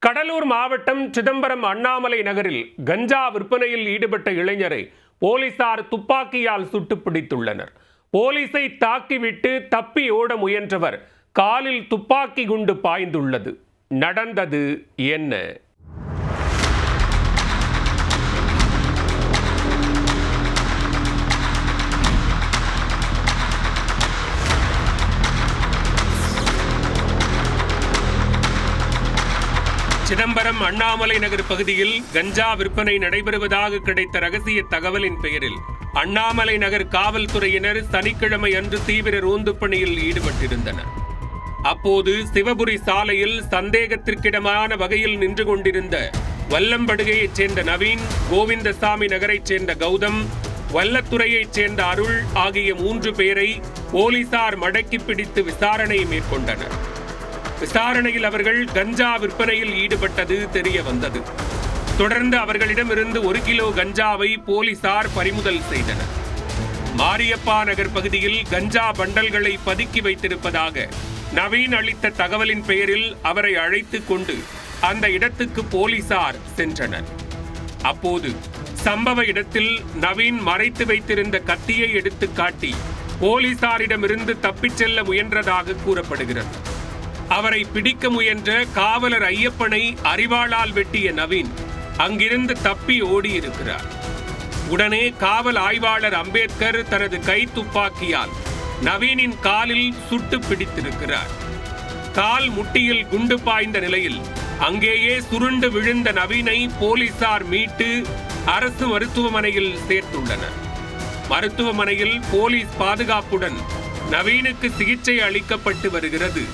கடலூர் மாவட்டம் சிதம்பரம் அண்ணாமலை நகரில் கஞ்சா விற்பனையில் ஈடுபட்ட இளைஞரை போலீசார் துப்பாக்கியால் சுட்டு பிடித்துள்ளனர். போலீசை தாக்கிவிட்டு தப்பி ஓட முயன்றவர் காலில் துப்பாக்கி குண்டு பாய்ந்துள்ளது. நடந்தது என்ன? சிதம்பரம் அண்ணாமலை நகர் பகுதியில் கஞ்சா விற்பனை நடைபெறுவதாக கிடைத்த ரகசிய தகவலின் பெயரில் அண்ணாமலை நகர் காவல்துறையினர் சனிக்கிழமை அன்று தீவிர ரோந்து பணியில் ஈடுபட்டிருந்தனர். அப்போது சிவபுரி சாலையில் சந்தேகத்திற்கிடமான வகையில் நின்று கொண்டிருந்த வல்லம்படுகையைச் சேர்ந்த நவீன், கோவிந்தசாமி நகரைச் சேர்ந்த கௌதம், வல்லத்துறையைச் சேர்ந்த அருள் ஆகிய 3 பேரை போலீசார் மடக்கி பிடித்து விசாரணை மேற்கொண்டனர். விசாரணையில் அவர்கள் கஞ்சா விற்பனையில் ஈடுபட்டது தெரிய வந்தது. தொடர்ந்து அவர்களிடமிருந்து 1 கிலோ கஞ்சாவை போலீசார் பறிமுதல் செய்தனர். மாரியப்பா நகர் பகுதியில் கஞ்சா பண்டல்களை பதுக்கி வைத்திருப்பதாக நவீன் அளித்த தகவலின் பெயரில் அவரை அழைத்துக் கொண்டு அந்த இடத்துக்கு போலீசார் சென்றனர். அப்போது சம்பவ இடத்தில் நவீன் மறைத்து வைத்திருந்த கத்தியை எடுத்து காட்டி போலீசாரிடமிருந்து தப்பிச் செல்ல முயன்றதாக கூறப்படுகிறது. அவரை பிடிக்க முயன்ற காவலர் ஐயப்பனை அரிவாளால் வெட்டிய நவீன் அங்கிருந்து தப்பி ஓடியிருக்கிறார். உடனே காவல் ஆய்வாளர் அம்பேத்கர் தனது கை துப்பாக்கியால் நவீனின் காலில் சுட்டு பிடித்திருக்கிறார். கால் முட்டியில் குண்டு பாய்ந்த நிலையில் அங்கேயே சுருண்டு விழுந்த நவீனை போலீசார் மீட்டு அரசு மருத்துவமனையில் சேர்த்துள்ளனர். மருத்துவமனையில் போலீஸ் பாதுகாப்புடன் நவீனுக்கு சிகிச்சை அளிக்கப்பட்டு வருகிறது.